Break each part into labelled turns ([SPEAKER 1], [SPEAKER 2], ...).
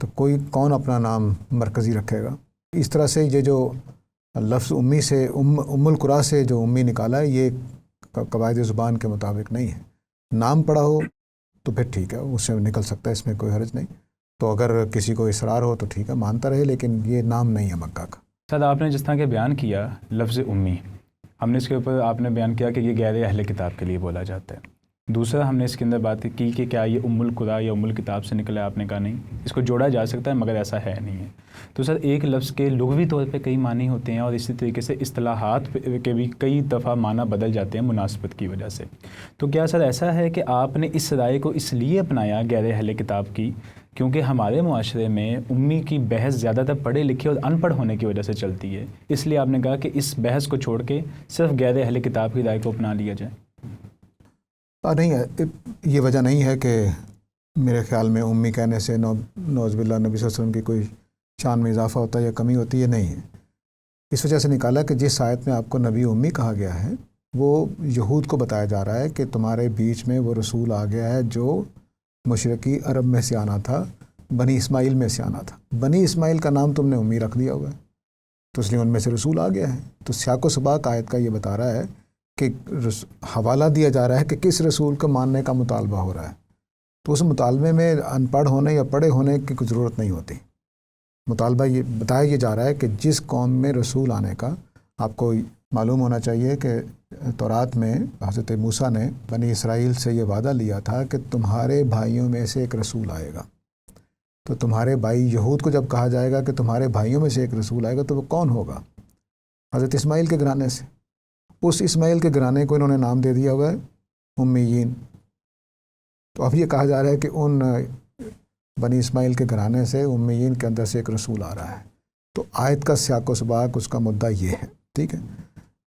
[SPEAKER 1] تو کوئی کون اپنا نام مرکزی رکھے گا؟ اس طرح سے یہ جو لفظ امی سے ام القرا سے جو امی نکالا ہے یہ قواعد زبان کے مطابق نہیں ہے. نام پڑا ہو تو پھر ٹھیک ہے، اس سے نکل سکتا ہے، اس میں کوئی حرج نہیں. تو اگر کسی کو اصرار ہو تو ٹھیک ہے، مانتا رہے، لیکن یہ نام نہیں ہے مکہ کا.
[SPEAKER 2] سر آپ نے جس طرح کے بیان کیا لفظ امی، ہم نے اس کے اوپر آپ نے بیان کیا کہ یہ غیر اہل کتاب کے لیے بولا جاتا ہے. دوسرا ہم نے اس کے اندر بات کی کہ کیا یہ ام القرا یا ام الکتاب سے نکلا ہے، آپ نے کہا نہیں، اس کو جوڑا جا سکتا ہے مگر ایسا ہے نہیں ہے. تو سر ایک لفظ کے لغوی طور پہ کئی معنی ہوتے ہیں اور اسی طریقے سے اصطلاحات کے بھی کئی دفعہ معنی بدل جاتے ہیں مناسبت کی وجہ سے. تو کیا سر ایسا ہے کہ آپ نے اس رائے کو اس لیے اپنایا غیر اہل کتاب کی کیونکہ ہمارے معاشرے میں امی کی بحث زیادہ تر پڑھے لکھے اور ان پڑھ ہونے کی وجہ سے چلتی ہے، اس لیے آپ نے کہا کہ اس بحث کو چھوڑ کے صرف غیر اہل کتاب کی رائے کو اپنا لیا جائے؟
[SPEAKER 1] نہیں ہے، یہ وجہ نہیں ہے کہ میرے خیال میں امی کہنے سے نعوذ باللہ نبی صلی اللہ علیہ وسلم کی کوئی شان میں اضافہ ہوتا ہے یا کمی ہوتی ہے، نہیں ہے. اس وجہ سے نکالا کہ جس آیت میں آپ کو نبی امی کہا گیا ہے وہ یہود کو بتایا جا رہا ہے کہ تمہارے بیچ میں وہ رسول آ گیا ہے جو مشرقی عرب میں سے آنا تھا، بنی اسماعیل میں سے آنا تھا. بنی اسماعیل کا نام تم نے امی رکھ دیا ہوا ہے، تو اس لیے ان میں سے رسول آ گیا ہے. تو سیاق و سباق آیت کا یہ بتا رہا ہے کہ حوالہ دیا جا رہا ہے کہ کس رسول کو ماننے کا مطالبہ ہو رہا ہے. تو اس مطالبے میں ان پڑھ ہونے یا پڑھے ہونے کی کوئی ضرورت نہیں ہوتی. مطالبہ یہ بتایا یہ جا رہا ہے کہ جس قوم میں رسول آنے کا آپ کو معلوم ہونا چاہیے کہ تورات میں حضرت موسیٰ نے بنی اسرائیل سے یہ وعدہ لیا تھا کہ تمہارے بھائیوں میں سے ایک رسول آئے گا. تو تمہارے بھائی یہود کو جب کہا جائے گا کہ تمہارے بھائیوں میں سے ایک رسول آئے گا تو وہ کون ہوگا؟ حضرت اسماعیل کے گھرانے سے. اس اسماعیل کے گھرانے کو انہوں نے نام دے دیا ہوا ہے امیین. تو اب یہ کہا جا رہا ہے کہ ان بنی اسماعیل کے گھرانے سے امیین کے اندر سے ایک رسول آ رہا ہے. تو آیت کا سیاق و سباق اس کا مدعا یہ ہے. ٹھیک ہے،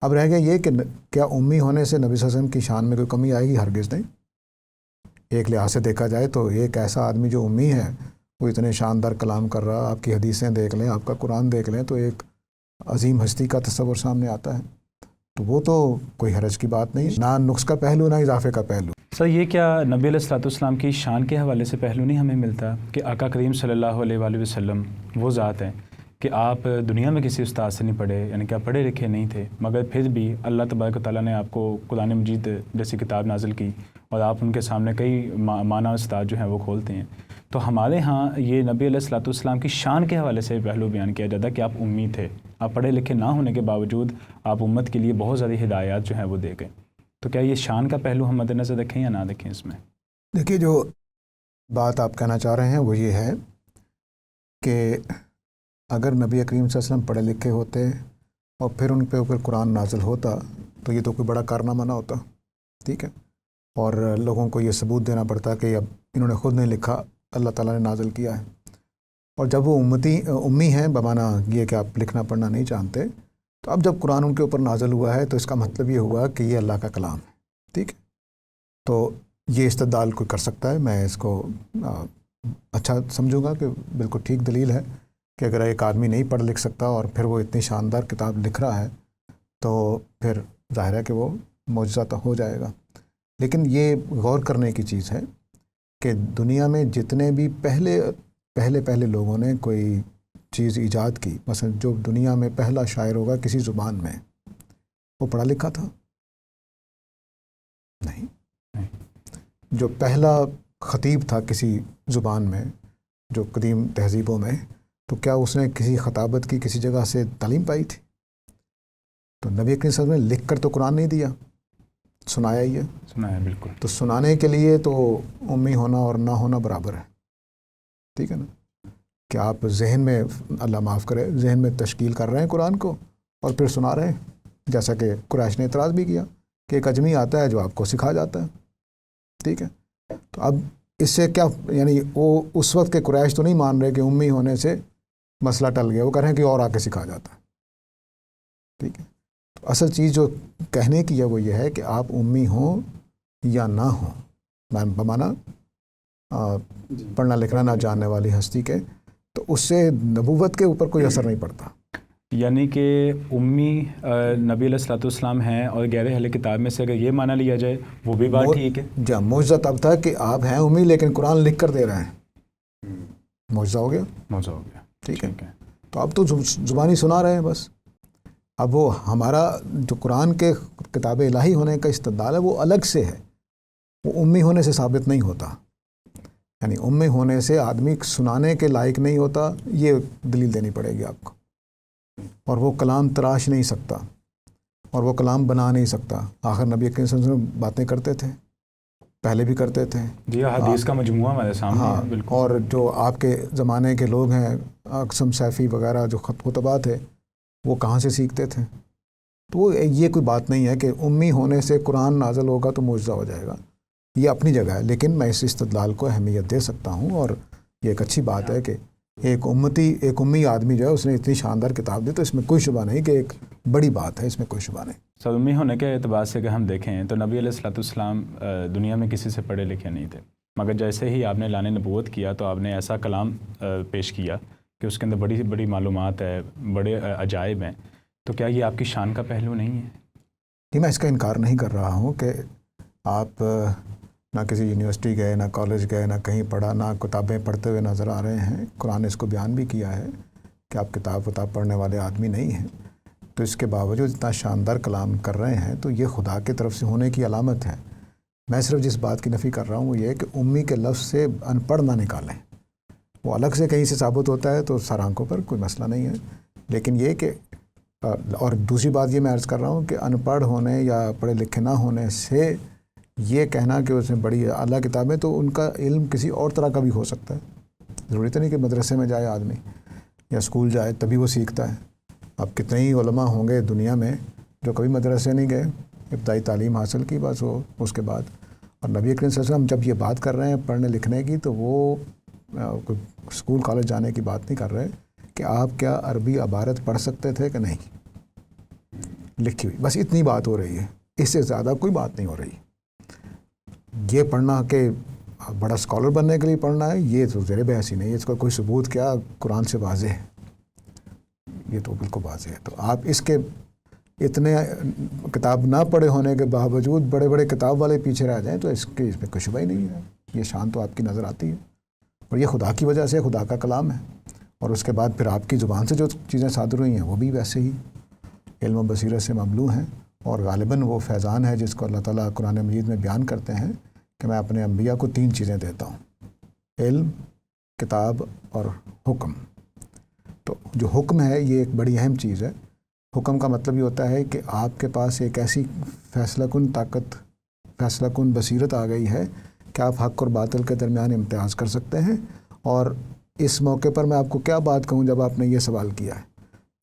[SPEAKER 1] اب رہ گیا یہ کہ کیا امی ہونے سے نبی صلی اللہ علیہ وسلم کی شان میں کوئی کمی آئے گی؟ ہرگز نہیں. ایک لحاظ سے دیکھا جائے تو ایک ایسا آدمی جو امی ہے وہ اتنے شاندار کلام کر رہا، آپ کی حدیثیں دیکھ لیں، آپ کا قرآن دیکھ لیں، تو ایک عظیم ہستی کا تصور سامنے آتا ہے. تو وہ تو کوئی حرج کی بات نہیں، نہ نقص کا پہلو نہ اضافے کا پہلو.
[SPEAKER 2] سر یہ کیا نبی علیہ الصلوۃ والسلام کی شان کے حوالے سے پہلو نہیں ہمیں ملتا کہ آقا کریم صلی اللہ علیہ وآلہ وسلم وہ ذات ہیں کہ آپ دنیا میں کسی استاد سے نہیں پڑھے، یعنی کہ آپ پڑھے لکھے نہیں تھے، مگر پھر بھی اللہ تبارک و تعالیٰ نے آپ کو قرآن مجید جیسی کتاب نازل کی اور آپ ان کے سامنے کئی معنی استاد جو ہیں وہ کھولتے ہیں. تو ہمارے ہاں یہ نبی علیہ الصلوۃ والسلام کی شان کے حوالے سے پہلو بیان کیا جاتا ہے کہ آپ امی تھے، آپ پڑھے لکھے نہ ہونے کے باوجود آپ امت کے لیے بہت ساری ہدایات جو ہیں وہ دے گئے. تو کیا یہ شان کا پہلو ہم مد نظر رکھیں یا نہ رکھیں اس میں؟
[SPEAKER 1] دیکھیے، جو بات آپ کہنا چاہ رہے ہیں وہ یہ ہے کہ اگر نبی کریم صلی اللہ علیہ وسلم پڑھے لکھے ہوتے اور پھر ان پہ اوپر قرآن نازل ہوتا تو یہ تو کوئی بڑا کارنامہ نہ ہوتا. ٹھیک ہے، اور لوگوں کو یہ ثبوت دینا پڑتا کہ اب انہوں نے خود نہیں لکھا، اللہ تعالیٰ نے نازل کیا ہے. اور جب وہ امی ہیں بمعنی یہ کہ آپ لکھنا پڑھنا نہیں جانتے، تو اب جب قرآن ان کے اوپر نازل ہوا ہے تو اس کا مطلب یہ ہوا کہ یہ اللہ کا کلام ہے. ٹھیک ہے، تو یہ استدلال کوئی کر سکتا ہے، میں اس کو اچھا سمجھوں گا کہ بالکل ٹھیک دلیل ہے کہ اگر ایک آدمی نہیں پڑھ لکھ سکتا اور پھر وہ اتنی شاندار کتاب لکھ رہا ہے تو پھر ظاہر ہے کہ وہ معجزہ تو ہو جائے گا. لیکن یہ غور کرنے کی چیز ہے کہ دنیا میں جتنے بھی پہلے لوگوں نے کوئی چیز ایجاد کی، مثلا جو دنیا میں پہلا شاعر ہوگا کسی زبان میں، وہ پڑھا لکھا تھا؟ نہیں. جو پہلا خطیب تھا کسی زبان میں، جو قدیم تہذیبوں میں، تو کیا اس نے کسی خطابت کی کسی جگہ سے تعلیم پائی تھی؟ تو نبی کریم صلی اللہ علیہ وسلم نے لکھ کر تو قرآن نہیں دیا، سنایا ہی ہے.
[SPEAKER 2] سنایا، بالکل.
[SPEAKER 1] تو سنانے کے لیے تو امی ہونا اور نہ ہونا برابر ہے. ٹھیک ہے نا، کہ آپ ذہن میں، اللہ معاف کرے، ذہن میں تشکیل کر رہے ہیں قرآن کو اور پھر سنا رہے ہیں. جیسا کہ قریش نے اعتراض بھی کیا کہ ایک اجمی آتا ہے جو آپ کو سکھا جاتا ہے. ٹھیک ہے، تو اب اس سے کیا، یعنی وہ اس وقت کے قریش تو نہیں مان رہے کہ امی ہونے سے مسئلہ ٹل گیا، وہ کہہ رہے ہیں کہ اور آ کے سکھا جاتا ہے. ٹھیک ہے، تو اصل چیز جو کہنے کی ہے وہ یہ ہے کہ آپ امی ہوں یا نہ ہوں، بمانا پڑھنا لکھنا نہ جاننے والی ہستی کے، تو اس سے نبوت کے اوپر کوئی اثر نہیں پڑتا.
[SPEAKER 2] یعنی کہ امی نبی علیہ الصلوۃ والسلام ہیں اور غیر اہل کتاب میں سے اگر یہ مانا لیا جائے وہ بھی بات ٹھیک ہے.
[SPEAKER 1] جب معجزہ تب تھا کہ آپ ہیں امی لیکن قرآن لکھ کر دے رہے ہیں. معجزہ ہو گیا.
[SPEAKER 2] موضوع ہو گیا.
[SPEAKER 1] ٹھیک ہے. تو اب تو زبانی سنا رہے ہیں بس. اب وہ ہمارا جو قرآن کے کتاب الہی ہونے کا استدلال ہے وہ الگ سے ہے، وہ امی ہونے سے ثابت نہیں ہوتا. یعنی امی ہونے سے آدمی سنانے کے لائق نہیں ہوتا، یہ دلیل دینی پڑے گی آپ کو. اور وہ کلام تراش نہیں سکتا، اور وہ کلام بنا نہیں سکتا. آخر نبی کریم صلی اللہ علیہ وسلم باتیں کرتے تھے، پہلے بھی کرتے تھے.
[SPEAKER 2] جی حدیث کا مجموعہ ہمارے سامنے
[SPEAKER 1] ہاں.
[SPEAKER 2] ہے. بالکل.
[SPEAKER 1] اور جو آپ کے زمانے کے لوگ ہیں، اقسم سیفی وغیرہ جو خطبات ہے، وہ کہاں سے سیکھتے تھے؟ تو یہ کوئی بات نہیں ہے کہ امی ہونے سے قرآن نازل ہوگا تو معجزہ ہو جائے گا. یہ اپنی جگہ ہے، لیکن میں اس استدلال کو اہمیت دے سکتا ہوں، اور یہ ایک اچھی بات ہے کہ ایک امی آدمی جو ہے اس نے اتنی شاندار کتاب دی، تو اس میں کوئی شبہ نہیں کہ ایک بڑی بات ہے، اس میں کوئی شبہ نہیں.
[SPEAKER 2] سب امی ہونے کے اعتبار سے اگر ہم دیکھیں تو نبی علیہ الصلوۃ والسلام دنیا میں کسی سے پڑھے لکھے نہیں تھے، مگر جیسے ہی آپ نے اعلان نبوت کیا تو آپ نے ایسا کلام پیش کیا کہ اس کے اندر بڑی بڑی معلومات ہے، بڑے عجائب ہیں. تو کیا یہ آپ کی شان کا پہلو نہیں ہے؟
[SPEAKER 1] کہ میں اس کا انکار نہیں کر رہا ہوں کہ آپ نہ کسی یونیورسٹی گئے، نہ کالج گئے، نہ کہیں پڑھا، نہ کتابیں پڑھتے ہوئے نظر آ رہے ہیں. قرآن نے اس کو بیان بھی کیا ہے کہ آپ کتاب پڑھنے والے آدمی نہیں ہیں. تو اس کے باوجود اتنا شاندار کلام کر رہے ہیں تو یہ خدا کی طرف سے ہونے کی علامت ہے. میں صرف جس بات کی نفی کر رہا ہوں وہ یہ کہ امی کے لفظ سے ان پڑھ نہ نکالیں. وہ الگ سے کہیں سے ثابت ہوتا ہے تو سر آنکھوں پر کوئی مسئلہ نہیں ہے، لیکن یہ کہ اور دوسری بات یہ میں عرض کر رہا ہوں کہ ان پڑھ ہونے یا پڑھے لکھے نہ ہونے سے یہ کہنا کہ اس میں بڑی اعلیٰ کتابیں، تو ان کا علم کسی اور طرح کا بھی ہو سکتا ہے. ضروری تو نہیں کہ مدرسے میں جائے آدمی یا اسکول جائے تبھی وہ سیکھتا ہے. اب کتنے ہی علماء ہوں گے دنیا میں جو کبھی مدرسے نہیں گئے، ابتدائی تعلیم حاصل کی بس وہ اس کے بعد. اور نبی کریم صلی اللہ علیہ وسلم جب یہ بات کر رہے ہیں پڑھنے لکھنے کی تو وہ کوئی اسکول کالج جانے کی بات نہیں کر رہے کہ آپ کیا عربی عبارت پڑھ سکتے تھے کہ نہیں لکھی ہوئی. بس اتنی بات ہو رہی ہے، اس سے زیادہ کوئی بات نہیں ہو رہی. یہ پڑھنا کہ بڑا اسکالر بننے کے لیے پڑھنا ہے، یہ تو زیر بحث ہی نہیں ہے. اس کا کوئی ثبوت کیا قرآن سے واضح ہے، یہ تو بالکل واضح ہے. تو آپ اس کے اتنے کتاب نہ پڑھے ہونے کے باوجود بڑے بڑے کتاب والے پیچھے رہ جائیں تو اس میں کوئی شبہ ہی نہیں ہے. یہ شان تو آپ کی نظر آتی ہے، اور یہ خدا کی وجہ سے خدا کا کلام ہے. اور اس کے بعد پھر آپ کی زبان سے جو چیزیں صادر ہوئی ہیں وہ بھی ویسے ہی علم و بصیرت سے مملو ہیں. اور غالباً وہ فیضان ہے جس کو اللہ تعالیٰ قرآن مجید میں بیان کرتے ہیں کہ میں اپنے انبیاء کو 3 چیزیں دیتا ہوں: علم، کتاب اور حکم. تو جو حکم ہے یہ ایک بڑی اہم چیز ہے. حکم کا مطلب یہ ہوتا ہے کہ آپ کے پاس ایک ایسی فیصلہ کن طاقت، فیصلہ کن بصیرت آ گئی ہے کہ آپ حق اور باطل کے درمیان امتیاز کر سکتے ہیں. اور اس موقع پر میں آپ کو کیا بات کہوں جب آپ نے یہ سوال کیا ہے،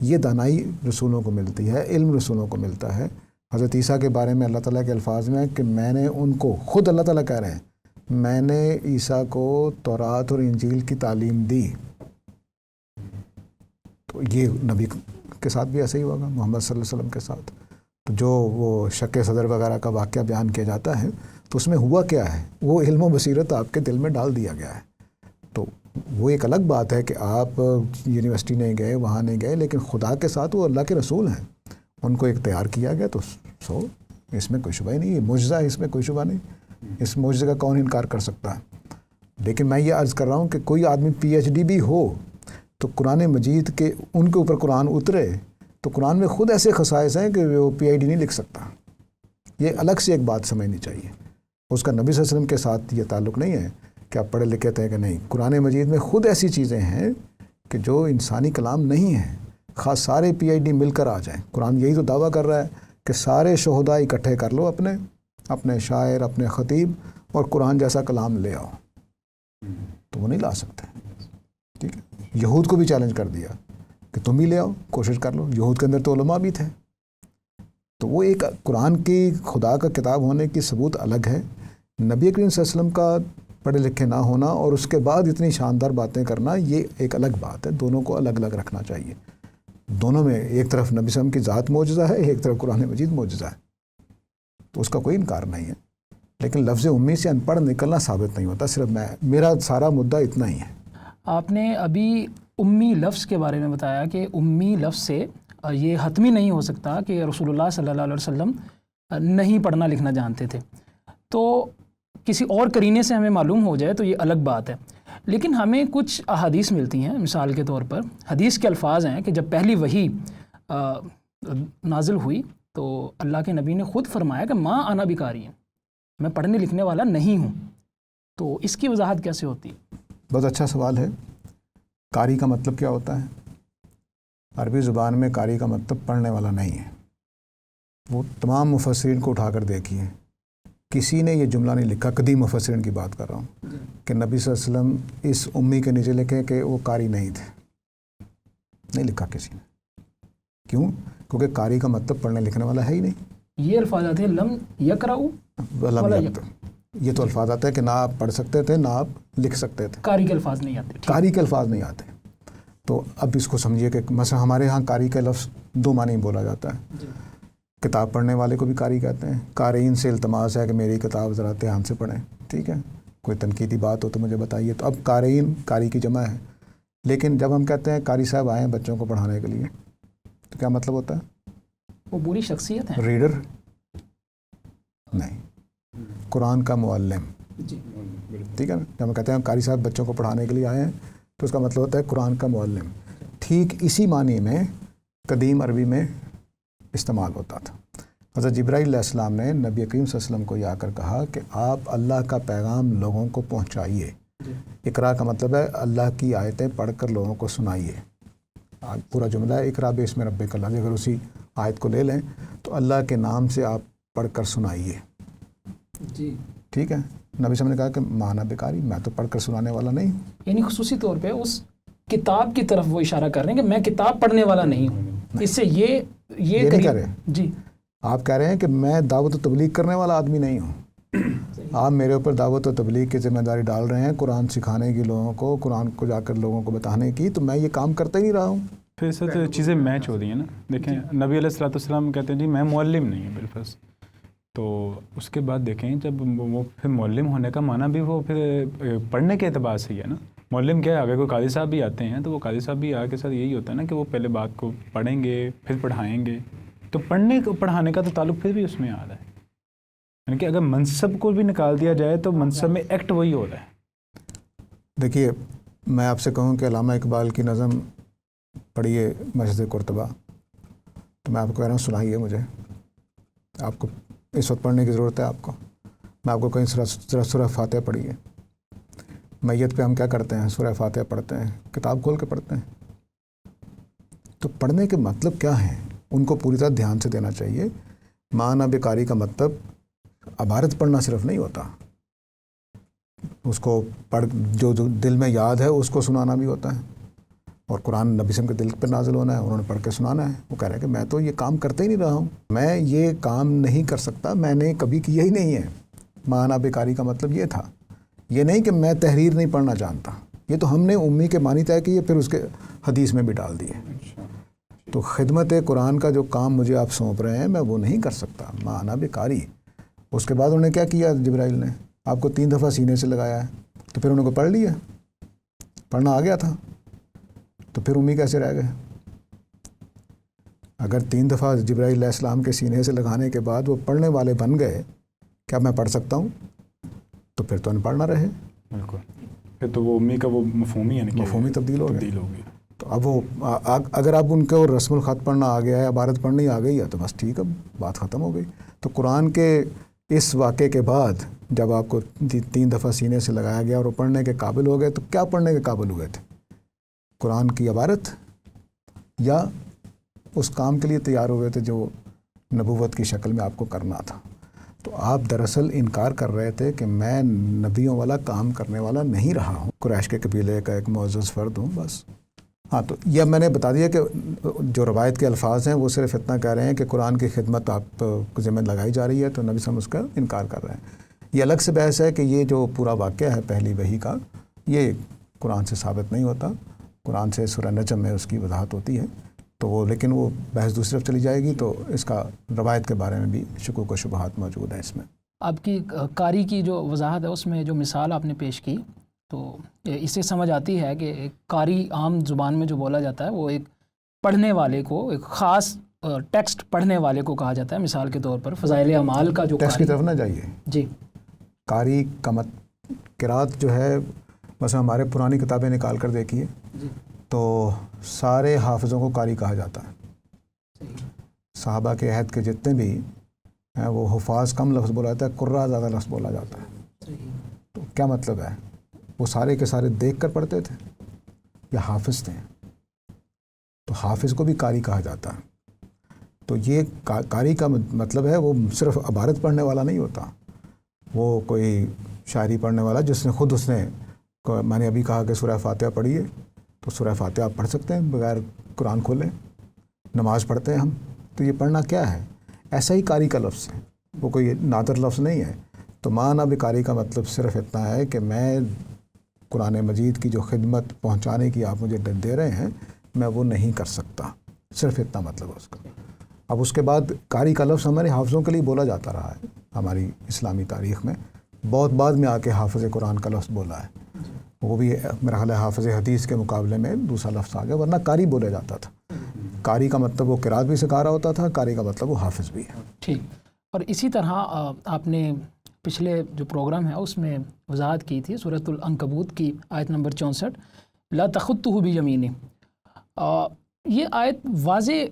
[SPEAKER 1] یہ دانائی رسولوں کو ملتی ہے، علم رسولوں کو ملتا ہے. حضرت عیسیٰ کے بارے میں اللہ تعالیٰ کے الفاظ میں کہ میں نے ان کو، خود اللہ تعالیٰ کہہ رہے ہیں، میں نے عیسیٰ کو تورات اور انجیل کی تعلیم دی. تو یہ نبی کے ساتھ بھی ایسا ہی ہوگا، محمد صلی اللہ علیہ وسلم کے ساتھ. تو جو وہ شک صدر وغیرہ کا واقعہ بیان کیا جاتا ہے تو اس میں ہوا کیا ہے، وہ علم و بصیرت آپ کے دل میں ڈال دیا گیا ہے. تو وہ ایک الگ بات ہے کہ آپ یونیورسٹی نہیں گئے، وہاں نہیں گئے، لیکن خدا کے ساتھ وہ اللہ کے رسول ہیں، ان کو اختیار کیا گیا. تو اس میں کوئی شبہ ہی نہیں ہے، معجزہ ہے، اس میں کوئی شبہ نہیں. اس معجزے کا کون انکار کر سکتا ہے؟ لیکن میں یہ عرض کر رہا ہوں کہ کوئی آدمی PhD بھی ہو تو قرآن مجید کے ان کے اوپر قرآن اترے تو قرآن میں خود ایسے خصائص ہیں کہ وہ PhD نہیں لکھ سکتا. یہ الگ سے ایک بات سمجھنی چاہیے. اس کا نبی صلی اللہ علیہ وسلم کے ساتھ یہ تعلق نہیں ہے کہ آپ پڑھے لکھے تھے کہ نہیں. قرآن مجید میں خود ایسی چیزیں ہیں کہ جو انسانی کلام نہیں ہیں. خاص سارے PhD مل کر آ جائیں. قرآن یہی تو دعویٰ کر رہا ہے کہ سارے شہداء اکٹھے کر لو، اپنے شاعر، اپنے خطیب، اور قرآن جیسا کلام لے آؤ. تو وہ نہیں لا سکتے. ٹھیک ہے. یہود کو بھی چیلنج کر دیا کہ تم بھی لے آؤ، کوشش کر لو. یہود کے اندر تو علماء بھی تھے. تو وہ ایک قرآن کی خدا کا کتاب ہونے کی ثبوت الگ ہے. نبی کریم صلی اللہ علیہ وسلم کا پڑھے لکھے نہ ہونا اور اس کے بعد اتنی شاندار باتیں کرنا یہ ایک الگ بات ہے. دونوں کو الگ الگ رکھنا چاہیے. دونوں میں ایک طرف نبی صلی اللہ علیہ وسلم کی ذات معجزہ ہے، ایک طرف قرآن مجید معجزہ ہے. تو اس کا کوئی انکار نہیں ہے. لیکن لفظ امی سے ان پڑھ نکلنا ثابت نہیں ہوتا. صرف میرا سارا مدعا اتنا ہی ہے.
[SPEAKER 3] آپ نے ابھی امی لفظ کے بارے میں بتایا کہ امی لفظ سے یہ حتمی نہیں ہو سکتا کہ رسول اللہ صلی اللہ علیہ وسلم نہیں پڑھنا لکھنا جانتے تھے. تو کسی اور قرینے سے ہمیں معلوم ہو جائے تو یہ الگ بات ہے. لیکن ہمیں کچھ احادیث ملتی ہیں، مثال کے طور پر حدیث کے الفاظ ہیں کہ جب پہلی وحی نازل ہوئی تو اللہ کے نبی نے خود فرمایا کہ ما انا بقاری، میں پڑھنے لکھنے والا نہیں ہوں. تو اس کی وضاحت کیسے ہوتی ہے؟
[SPEAKER 1] بہت اچھا سوال ہے. قاری کا مطلب کیا ہوتا ہے؟ عربی زبان میں قاری کا مطلب پڑھنے والا نہیں ہے. وہ تمام مفسرین کو اٹھا کر دیکھیے، کسی نے یہ جملہ نہیں لکھا، قدیم مفسرین کی بات کر رہا ہوں، کہ نبی صلی اللہ علیہ وسلم اس امی کے نیچے لکھے کہ وہ قاری نہیں تھے. نہیں لکھا کسی نے. کیوں؟ کیونکہ قاری کا مطلب پڑھنے لکھنے والا ہے ہی نہیں.
[SPEAKER 3] یہ الفاظ آتے ہیں لم یقرؤ،
[SPEAKER 1] یہ تو الفاظ آتا ہے کہ نہ آپ پڑھ سکتے تھے نہ آپ لکھ سکتے تھے.
[SPEAKER 3] قاری کے الفاظ نہیں آتے.
[SPEAKER 1] قاری کے الفاظ نہیں آتے. تو اب اس کو سمجھیے کہ مثلا ہمارے ہاں قاری کا لفظ دو معنی بولا جاتا ہے. کتاب پڑھنے والے کو بھی قاری کہتے ہیں. قارئین سے التماس ہے کہ میری کتاب ذرا دھیان سے پڑھیں. ٹھیک ہے، کوئی تنقیدی بات ہو تو مجھے بتائیے. تو اب قارئین قاری کی جمع ہے. لیکن جب ہم کہتے ہیں قاری صاحب آئے ہیں بچوں کو پڑھانے کے لیے، تو کیا مطلب ہوتا ہے؟
[SPEAKER 3] وہ بری شخصیت ہے.
[SPEAKER 1] ریڈر نہیں، قرآن کا معلم. ٹھیک ہے نا. جب ہم کہتے ہیں قاری صاحب بچوں کو پڑھانے کے لیے آئے ہیں تو اس کا مطلب ہوتا ہے قرآن کا معلم. ٹھیک اسی معنی میں قدیم عربی میں استعمال ہوتا تھا. حضرت جبرائیل علیہ السلام نے نبی کریم صلی اللہ علیہ وسلم کو آ کر کہا کہ آپ اللہ کا پیغام لوگوں کو پہنچائیے. اقرا کا مطلب ہے اللہ کی آیتیں پڑھ کر لوگوں کو سنائیے. پورا جملہ ہے اقرا بسم ربک الذی. اگر اسی آیت کو لے لیں تو اللہ کے نام سے آپ پڑھ کر سنائیے.
[SPEAKER 3] جی
[SPEAKER 1] ٹھیک ہے. نبی صاحب نے کہا کہ مانا بیکاری، میں تو پڑھ کر سنانے والا نہیں ہوں.
[SPEAKER 3] یعنی خصوصی طور پہ اس کتاب کی طرف وہ اشارہ کر رہے ہیں کہ میں کتاب پڑھنے والا نہیں ہوں. اس سے یہ
[SPEAKER 1] نہیں کہہ رہے.
[SPEAKER 3] جی
[SPEAKER 1] آپ کہہ رہے ہیں کہ میں دعوت و تبلیغ کرنے والا آدمی نہیں ہوں. آپ میرے اوپر دعوت و تبلیغ کی ذمہ داری ڈال رہے ہیں، قرآن سکھانے کی لوگوں کو، قرآن کو جا کر لوگوں کو بتانے کی، تو میں یہ کام کرتا ہی نہیں رہا ہوں.
[SPEAKER 2] پھر سر چیزیں میچ ہو رہی ہیں نا. دیکھیں نبی علیہ الصلوۃ والسلام کہتے ہیں جی میں معلم نہیں ہوں بالفرض. تو اس کے بعد دیکھیں جب وہ پھر معلم ہونے کا معنی بھی وہ پھر پڑھنے کے اعتبار سے ہی ہے نا. معلم کیا ہے؟ اگر کوئی قاضی صاحب بھی آتے ہیں تو وہ قاضی صاحب بھی کے ساتھ یہی ہوتا ہے نا کہ وہ پہلے بات کو پڑھیں گے پھر پڑھائیں گے. تو پڑھانے کا تو تعلق پھر بھی اس میں آ رہا ہے. یعنی کہ اگر منصب کو بھی نکال دیا جائے تو منصب میں ایکٹ وہی ہو رہا ہے.
[SPEAKER 1] دیکھیے میں آپ سے کہوں کہ علامہ اقبال کی نظم پڑھیے مسجد قرطبہ، تو میں آپ کو کہہ رہا ہوں سنائیے مجھے. آپ کو اس وقت پڑھنے کی ضرورت ہے. آپ کو میں آپ کو کہیں سورہ فاتحہ پڑھیے. میت پہ ہم کیا کرتے ہیں؟ سورہ فاتحہ پڑھتے ہیں، کتاب کھول کے پڑھتے ہیں. تو پڑھنے کے مطلب کیا ہیں ان کو پوری طرح دھیان سے دینا چاہیے. معنی بیکاری کا مطلب عبارت پڑھنا صرف نہیں ہوتا، اس کو پڑھ جو دل میں یاد ہے اس کو سنانا بھی ہوتا ہے. اور قرآن نبی صلی اللہ علیہ وسلم کے دل پر نازل ہونا ہے، انہوں نے پڑھ کے سنانا ہے. وہ کہہ رہے ہیں کہ میں تو یہ کام کرتے ہی نہیں رہا ہوں، میں یہ کام نہیں کر سکتا، میں نے کبھی کیا ہی نہیں ہے. معنی بیکاری کا مطلب یہ تھا. یہ نہیں کہ میں تحریر نہیں پڑھنا جانتا. یہ تو ہم نے امی کے معنی طے کیے پھر اس کے حدیث میں بھی ڈال دیے. تو خدمت قرآن کا جو کام مجھے آپ سونپ رہے ہیں میں وہ نہیں کر سکتا. معنی بیکاری. اس کے بعد انہوں نے کیا کیا؟ جبرائیل نے آپ کو 3 دفعہ سینے سے لگایا ہے، تو پھر انہوں کو پڑھ لیا، پڑھنا آ گیا تھا، تو پھر امی کیسے رہ گئے؟ اگر 3 دفعہ جبرائیل علیہ السلام کے سینے سے لگانے کے بعد وہ پڑھنے والے بن گئے کہ اب میں پڑھ سکتا ہوں، تو پھر تو ان پڑھنا رہے.
[SPEAKER 2] بالکل. پھر تو وہ امی کا وہ مفہوم ہی
[SPEAKER 1] مفہوم ہی تبدیل ہو
[SPEAKER 2] گیا.
[SPEAKER 1] تو اب وہ اگر اب ان کو رسم الخط پڑھنا آ گیا ہے، عبارت پڑھنی آ گئی ہے، تو بس ٹھیک ہے، بات ختم ہو گئی. تو قرآن کے اس واقعے کے بعد جب آپ کو 3 دفعہ سینے سے لگایا گیا اور وہ پڑھنے کے قابل ہو گئے، تو کیا پڑھنے کے قابل ہوئے تھے؟ قرآن کی عبارت یا اس کام کے لیے تیار ہوئے تھے جو نبوت کی شکل میں آپ کو کرنا تھا؟ تو آپ دراصل انکار کر رہے تھے کہ میں نبیوں والا کام کرنے والا نہیں رہا ہوں، قریش کے قبیلے کا ایک معزز فرد ہوں بس. ہاں، تو یہ میں نے بتا دیا کہ جو روایت کے الفاظ ہیں وہ صرف اتنا کہہ رہے ہیں کہ قرآن کی خدمت آپ کو ذمہ لگائی جا رہی ہے، تو نبی صلی اللہ علیہ وسلم اس کا انکار کر رہے ہیں. یہ الگ سے بحث ہے کہ یہ جو پورا واقعہ ہے پہلی وحی کا، یہ قرآن سے ثابت نہیں ہوتا. قرآن سے سورہ نجم میں اس کی وضاحت ہوتی ہے، تو وہ لیکن وہ بحث دوسری طرف چلی جائے گی، تو اس کا روایت کے بارے میں بھی شکوک و شبہات موجود ہیں اس میں.
[SPEAKER 3] آپ کی قاری کی جو وضاحت ہے اس میں جو مثال آپ نے پیش کی، تو اس سے سمجھ آتی ہے کہ ایک قاری عام زبان میں جو بولا جاتا ہے وہ ایک پڑھنے والے کو، ایک خاص ٹیکسٹ پڑھنے والے کو کہا جاتا ہے. مثال کے طور پر فضائل اعمال کا جو
[SPEAKER 1] ٹیکسٹ کی طرف نہ جائیے.
[SPEAKER 3] جی،
[SPEAKER 1] قاری کا قرات جو ہے بس ہمارے پرانی کتابیں نکال کر دیکھیے تو سارے حافظوں کو قاری کہا جاتا ہے. صحابہ کے عہد کے جتنے بھی ہیں وہ حفاظ کم لفظ بولا جاتا ہے, قراء زیادہ لفظ بولا جاتا ہے. تو کیا مطلب ہے؟ وہ سارے کے سارے دیکھ کر پڑھتے تھے یا حافظ تھے؟ تو حافظ کو بھی قاری کہا جاتا ہے. تو یہ قاری کا مطلب ہے وہ صرف عبارت پڑھنے والا نہیں ہوتا, وہ کوئی شاعری پڑھنے والا جس نے خود اس نے, میں نے ابھی کہا کہ سورہ فاتحہ پڑھیے, تو سورہ فاتحہ آپ پڑھ سکتے ہیں بغیر قرآن کھولے. نماز پڑھتے ہیں ہم, تو یہ پڑھنا کیا ہے؟ ایسا ہی قاری کا لفظ ہے, وہ کوئی نادر لفظ نہیں ہے. تو معنی بھی قاری کا مطلب صرف اتنا ہے کہ میں قرآن مجید کی جو خدمت پہنچانے کی آپ مجھے دے رہے ہیں میں وہ نہیں کر سکتا, صرف اتنا مطلب ہے اس کا. اب اس کے بعد قاری کا لفظ ہمارے حافظوں کے لیے بولا جاتا رہا ہے ہماری اسلامی تاریخ میں, بہت بعد میں آ کے حافظ قرآن کا لفظ بولا ہے, وہ بھی میرا خیال ہے حافظ حدیث کے مقابلے میں دوسرا لفظ آ گیا, ورنہ قاری بولا جاتا تھا. قاری کا مطلب وہ قرات بھی سکھا رہا ہوتا تھا, قاری کا مطلب وہ حافظ بھی ہے.
[SPEAKER 3] ٹھیک. اور اسی طرح آپ نے پچھلے جو پروگرام ہے اس میں وضاحت کی تھی سورۃ العنکبوت کی آیت نمبر 64 لا تخطہ بیمینہ. یہ آیت واضح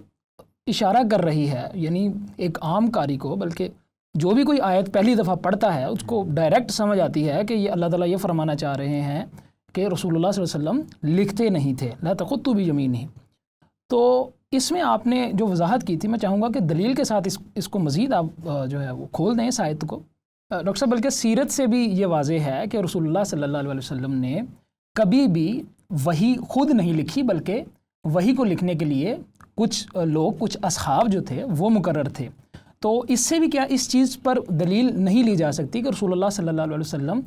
[SPEAKER 3] اشارہ کر رہی ہے, یعنی ایک عام قاری کو, بلکہ جو بھی کوئی آیت پہلی دفعہ پڑھتا ہے اس کو ڈائریکٹ سمجھ آتی ہے کہ یہ اللہ تعالیٰ یہ فرمانا چاہ رہے ہیں کہ رسول اللہ صلی اللہ علیہ وسلم لکھتے نہیں تھے, لا تخطوا بیمینہ. تو اس میں آپ نے جو وضاحت کی تھی, میں چاہوں گا کہ دلیل کے ساتھ اس کو مزید آپ جو ہے وہ کھول دیں اس آیت کو. ڈاکٹر صاحب, بلکہ سیرت سے بھی یہ واضح ہے کہ رسول اللہ صلی اللہ علیہ وسلم نے کبھی بھی وحی خود نہیں لکھی, بلکہ وحی کو لکھنے کے لیے کچھ لوگ, کچھ اصحاب جو تھے وہ مقرر تھے. تو اس سے بھی کیا اس چیز پر دلیل نہیں لی جا سکتی کہ رسول اللہ صلی اللہ علیہ وسلم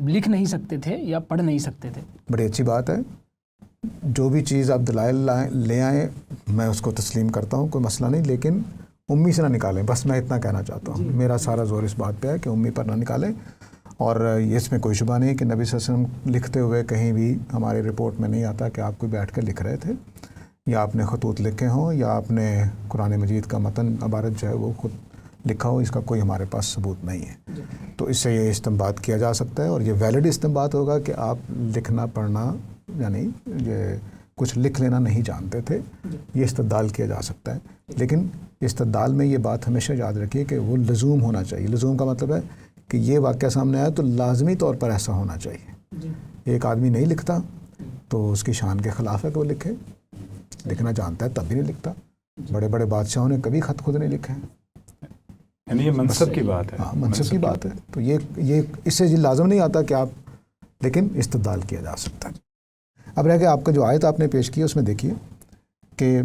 [SPEAKER 3] لکھ نہیں سکتے تھے یا پڑھ نہیں سکتے تھے؟
[SPEAKER 1] بڑی اچھی بات ہے, جو بھی چیز آپ دلائل لے آئیں میں اس کو تسلیم کرتا ہوں, کوئی مسئلہ نہیں, لیکن امی سے نہ نکالیں, بس میں اتنا کہنا چاہتا ہوں. میرا سارا زور اس بات پہ ہے کہ امی پر نہ نکالیں. اور اس میں کوئی شبہ نہیں کہ نبی صلی اللہ علیہ وسلم لکھتے ہوئے کہیں بھی ہماری رپورٹ میں نہیں آتا کہ آپ کوئی بیٹھ کے لکھ رہے تھے, یا آپ نے خطوط لکھے ہوں, یا آپ نے قرآن مجید کا متن عبارت جو ہے وہ خود لکھا ہو. اس کا کوئی ہمارے پاس ثبوت نہیں ہے. تو اس سے یہ استنباط کیا جا سکتا ہے, اور یہ ویلڈ استنباط ہوگا کہ آپ لکھنا پڑھنا یعنی یہ کچھ لکھ لینا نہیں جانتے تھے, یہ استدلال کیا جا سکتا ہے. لیکن استدلال میں یہ بات ہمیشہ یاد رکھیے کہ وہ لزوم ہونا چاہیے. لزوم کا مطلب ہے کہ یہ واقعہ سامنے آیا تو لازمی طور پر ایسا ہونا چاہیے. ایک آدمی نہیں لکھتا تو اس کی شان کے خلاف ہے کہ وہ لکھے, لکھنا جانتا ہے تب بھی نہیں لکھتا. بڑے بڑے بادشاہوں نے کبھی خط خود نہیں لکھے,
[SPEAKER 2] یعنی یہ منصب کی بات ہے.
[SPEAKER 1] ہاں, منصب کی بات ہے. تو یہ اس سے لازم نہیں آتا کہ آپ, لیکن استدلال کیا جا سکتا ہے. اب رہ کے آپ کا جو آیت آپ نے پیش کی اس میں دیکھیے کہ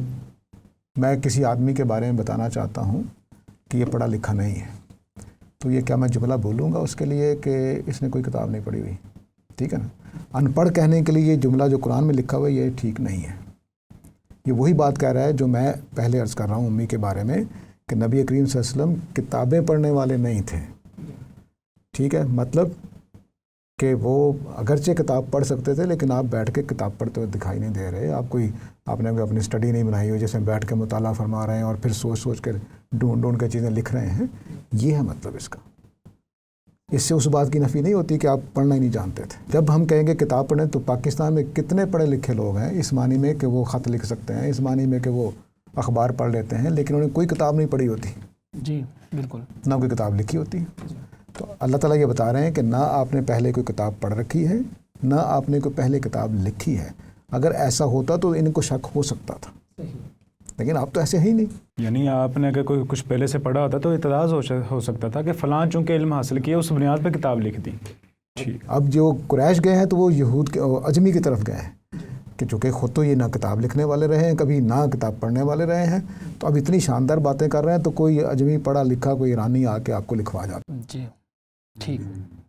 [SPEAKER 1] میں کسی آدمی کے بارے میں بتانا چاہتا ہوں کہ یہ پڑھا لکھا نہیں ہے, تو یہ کیا میں جملہ بولوں گا اس کے لیے کہ اس نے کوئی کتاب نہیں پڑھی ہوئی؟ ٹھیک ہے نا. ان پڑھ کہنے کے لیے یہ جملہ جو قرآن میں لکھا ہوا ہے یہ ٹھیک نہیں ہے. یہ وہی بات کہہ رہا ہے جو میں پہلے عرض کر رہا ہوں امی کے بارے میں کہ نبی کریم صلی اللہ علیہ وسلم کتابیں پڑھنے والے نہیں تھے. ٹھیک ہے, مطلب کہ وہ اگرچہ کتاب پڑھ سکتے تھے لیکن آپ بیٹھ کے کتاب پڑھتے ہوئے دکھائی نہیں دے رہے. آپ نے اپنی اسٹڈی نہیں بنائی ہوئی جیسے بیٹھ کے مطالعہ فرما رہے ہیں اور پھر سوچ سوچ کے ڈھونڈ کے چیزیں لکھ رہے ہیں. یہ ہے مطلب اس کا. اس سے اس بات کی نفی نہیں ہوتی کہ آپ پڑھنا ہی نہیں جانتے تھے. جب ہم کہیں گے کتاب پڑھیں تو پاکستان میں کتنے پڑھے لکھے لوگ ہیں اس معنی میں کہ وہ خط لکھ سکتے ہیں, اس معنی میں کہ وہ اخبار پڑھ لیتے ہیں, لیکن انہوں نے کوئی کتاب نہیں پڑھی ہوتی.
[SPEAKER 3] جی بالکل,
[SPEAKER 1] نہ کوئی کتاب لکھی ہوتی. تو اللہ تعالیٰ یہ بتا رہے ہیں کہ نہ آپ نے پہلے کوئی کتاب پڑھ رکھی ہے, نہ آپ نے کوئی پہلے کتاب لکھی ہے. اگر ایسا ہوتا تو ان کو شک ہو سکتا تھا, لیکن آپ تو ایسے ہی نہیں.
[SPEAKER 2] یعنی آپ نے اگر کوئی کچھ پہلے سے پڑھا ہوتا تو اعتراض ہو سکتا تھا کہ فلاں چونکہ علم حاصل کیا اس بنیاد پہ کتاب لکھ دی.
[SPEAKER 1] اب جو قریش گئے ہیں تو وہ یہود کے عجمی کی طرف گئے ہیں کہ چونکہ خود تو یہ نہ کتاب لکھنے والے رہے ہیں کبھی, نہ کتاب پڑھنے والے رہے ہیں, تو اب اتنی شاندار باتیں کر رہے ہیں تو کوئی عجمی پڑھا لکھا کوئی ایرانی آ کے آپ کو لکھوا جاتا.
[SPEAKER 3] جی ٹھیک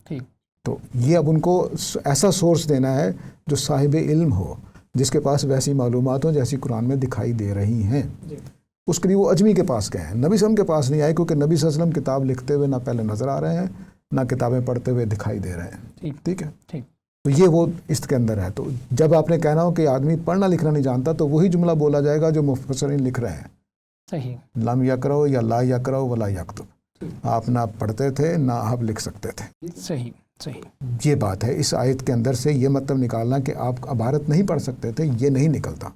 [SPEAKER 3] ٹھیک.
[SPEAKER 1] تو یہ اب ان کو ایسا سورس دینا ہے جو صاحب علم ہو, جس کے پاس ویسی معلومات ہوں جیسی قرآن میں دکھائی دے رہی ہیں. اس کے لیے وہ اجمی کے پاس گئے ہیں, نبی صلی اللہ علیہ وسلم کے پاس نہیں آئے, کیونکہ نبی صلی اللہ علیہ وسلم کتاب لکھتے ہوئے نہ پہلے نظر آ رہے ہیں نہ کتابیں پڑھتے ہوئے دکھائی دے رہے ہیں. ٹھیک ہے, تو یہ وہ اس کے اندر ہے. تو جب آپ نے کہنا ہو کہ آدمی پڑھنا لکھنا نہیں جانتا تو وہی جملہ بولا جائے گا جو مفسرین لکھ رہے ہیں.
[SPEAKER 3] صحیح,
[SPEAKER 1] لم یقرؤ یا لا یقرؤ ولا یکتب. آپ نہ پڑھتے تھے نہ آپ لکھ سکتے تھے.
[SPEAKER 3] صحیح صحیح،
[SPEAKER 1] یہ بات ہے. اس آیت کے اندر سے یہ مطلب نکالنا کہ آپ عبارت نہیں پڑھ سکتے تھے، یہ نہیں نکلتا.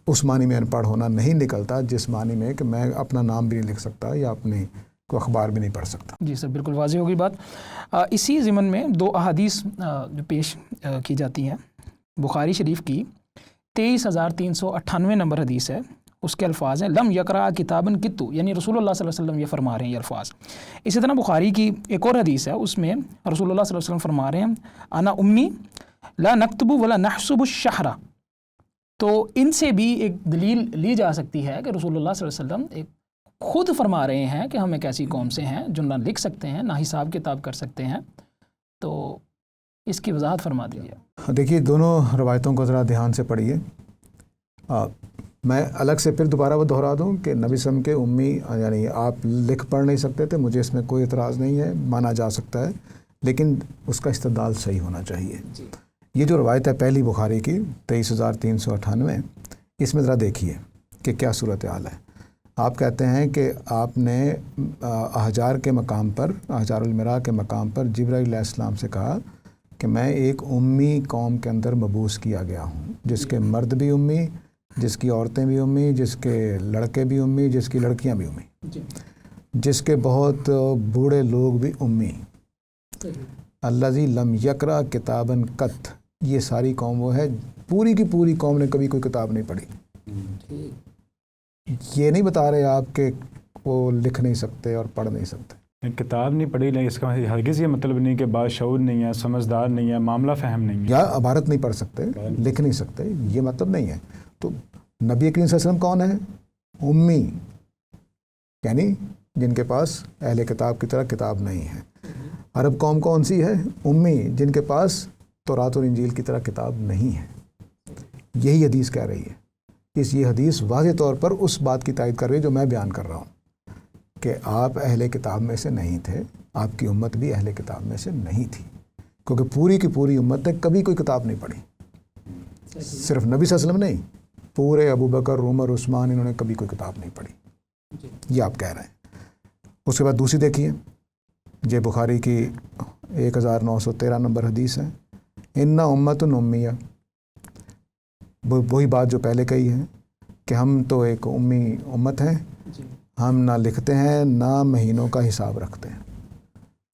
[SPEAKER 1] اس معنی میں ان پڑھ ہونا نہیں نکلتا جس معنی میں کہ میں اپنا نام بھی نہیں لکھ سکتا یا اپنی کوئی اخبار بھی نہیں پڑھ سکتا.
[SPEAKER 3] جی سر، بالکل واضح ہوگی بات. اسی ضمن میں 2 احادیث جو پیش کی جاتی ہیں بخاری شریف کی. 23,398 نمبر حدیث ہے. اس کے الفاظ ہیں لم یقرأ کتاباً کتو، یعنی رسول اللہ صلی اللہ علیہ وسلم یہ فرما رہے ہیں یہ الفاظ. اسی طرح بخاری کی ایک اور حدیث ہے، اس میں رسول اللہ صلی اللہ علیہ وسلم فرما رہے ہیں انا امی لا نکتب ولا نحسب الشہر. تو ان سے بھی ایک دلیل لی جا سکتی ہے کہ رسول اللہ صلی اللہ علیہ وسلم ایک خود فرما رہے ہیں کہ ہم ایک ایسی قوم سے ہیں جو نہ لکھ سکتے ہیں نہ حساب کتاب کر سکتے ہیں. تو اس کی وضاحت فرما دیجیے.
[SPEAKER 1] دیکھیے دونوں روایتوں کو ذرا دھیان سے پڑھیے. میں الگ سے پھر دوبارہ وہ دہرا دوں کہ نبی صلی اللہ علیہ وسلم کے امی یعنی آپ لکھ پڑھ نہیں سکتے تھے، مجھے اس میں کوئی اعتراض نہیں ہے، مانا جا سکتا ہے، لیکن اس کا استدلال صحیح ہونا چاہیے. یہ جو روایت ہے پہلی بخاری کی 23,398، اس میں ذرا دیکھیے کہ کیا صورتحال ہے. آپ کہتے ہیں کہ آپ نے احجار کے مقام پر، احجار المراء کے مقام پر جبرائیل علیہ السلام سے کہا کہ میں ایک امی قوم کے اندر مبعوث کیا گیا ہوں، جس کے مرد بھی امی، جس کی عورتیں بھی امی، جس کے لڑکے بھی امی، جس کی لڑکیاں بھی امی، جس کے بہت بوڑھے لوگ بھی امی. الذی لم یقرأ کتابا قط، یہ ساری قوم وہ ہے پوری کی پوری قوم نے کبھی کوئی کتاب نہیں پڑھی. یہ نہیں بتا رہے آپ کہ وہ لکھ نہیں سکتے اور پڑھ نہیں سکتے.
[SPEAKER 2] کتاب نہیں پڑھی، لیکن اس کا ہرگز یہ مطلب نہیں کہ باشعور نہیں ہے، سمجھدار نہیں ہے، معاملہ فہم نہیں ہے،
[SPEAKER 1] یا عبارت نہیں پڑھ سکتے، لکھ نہیں سکتے، یہ مطلب نہیں ہے. تو نبی کریم صلی اللہ علیہ وسلم کون ہے؟ امی، یعنی جن کے پاس اہل کتاب کی طرح کتاب نہیں ہے. عرب قوم کون سی ہے؟ امی، جن کے پاس تورات اور انجیل کی طرح کتاب نہیں ہے. یہی حدیث کہہ رہی ہے. یہ حدیث واضح طور پر اس بات کی تائید کر رہی ہے جو میں بیان کر رہا ہوں کہ آپ اہل کتاب میں سے نہیں تھے، آپ کی امت بھی اہل کتاب میں سے نہیں تھی، کیونکہ پوری کی پوری امت نے کبھی کوئی کتاب نہیں پڑھی. صرف نبی صلی اللہ علیہ وسلم نہیں، پورے ابو بکر، عمر، عثمان، انہوں نے کبھی کوئی کتاب نہیں پڑھی. یہ آپ کہہ رہے ہیں. اس کے بعد دوسری دیکھیے، یہ بخاری کی 1913 نمبر حدیث ہے. انا امت امیہ، وہی بات جو پہلے کہی ہے کہ ہم تو ایک امی امت ہیں، ہم نہ لکھتے ہیں نہ مہینوں کا حساب رکھتے ہیں.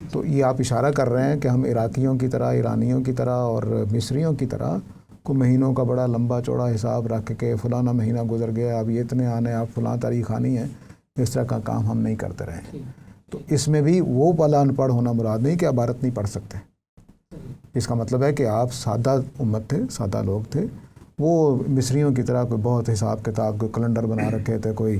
[SPEAKER 1] تو یہ آپ اشارہ کر رہے ہیں کہ ہم عراقیوں کی طرح، ایرانیوں کی طرح اور مصریوں کی طرح کو مہینوں کا بڑا لمبا چوڑا حساب رکھ کے فلانا مہینہ گزر گیا، اب یہ اتنے آنے، اب فلاں تاریخ آنی ہے، اس طرح کا کام ہم نہیں کرتے رہے. تو اس میں بھی وہ والا ان پڑھ ہونا مراد نہیں کہ عبارت نہیں پڑھ سکتے. اس کا مطلب ہے کہ آپ سادہ امت تھے، سادہ لوگ تھے. وہ مصریوں کی طرح کوئی بہت حساب کتاب، کوئی کیلنڈر بنا رکھے تھے، کوئی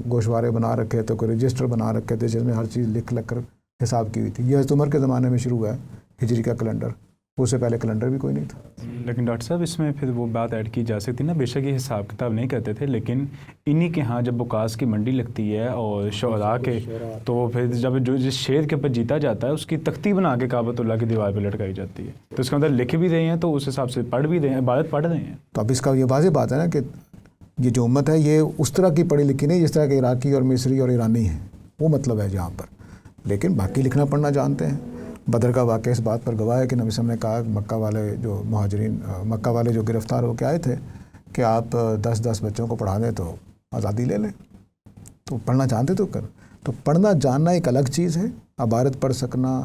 [SPEAKER 1] گوشوارے بنا رکھے تھے، کوئی رجسٹر بنا رکھے تھے جس میں ہر چیز لکھ کر حساب کی ہوئی تھی. یہ حضرت عمر کے زمانے میں شروع ہوا ہے ہجری کا کیلنڈر، اس سے پہلے کیلنڈر بھی کوئی نہیں تھا.
[SPEAKER 2] لیکن ڈاکٹر صاحب اس میں پھر وہ بات ایڈ کی جا سکتی نا، بے شک یہ حساب کتاب نہیں کرتے تھے، لیکن انہی کے ہاں جب بکاس کی منڈی لگتی ہے اور شعراء کے، تو پھر جب جو جس شعر کے اوپر جیتا جاتا ہے اس کی تختی بنا کے کعبۃ اللہ کی دیوار پہ لٹکائی جاتی ہے، تو اس کے اندر لکھ بھی رہے ہیں تو اس حساب سے پڑھ بھی رہے ہیں، عبادت پڑھ رہے ہیں.
[SPEAKER 1] تو اب اس کا یہ واضح بات ہے نا کہ یہ جو امت ہے یہ اس طرح کی پڑھی لکھی نہیں جس طرح کہ عراقی اور مصری اور ایرانی ہیں، وہ مطلب ہے جہاں پر. لیکن باقی لکھنا پڑھنا جانتے ہیں. بدر کا واقعہ اس بات پر گواہ ہے کہ نبی صلی اللہ علیہ وسلم نے کہا مکہ والے جو مہاجرین، مکہ والے جو گرفتار ہو کے آئے تھے کہ آپ 10 بچوں کو پڑھا دیں تو آزادی لے لیں. تو پڑھنا جانتے تو پڑھنا جاننا ایک الگ چیز ہے، عبارت پڑھ سکنا،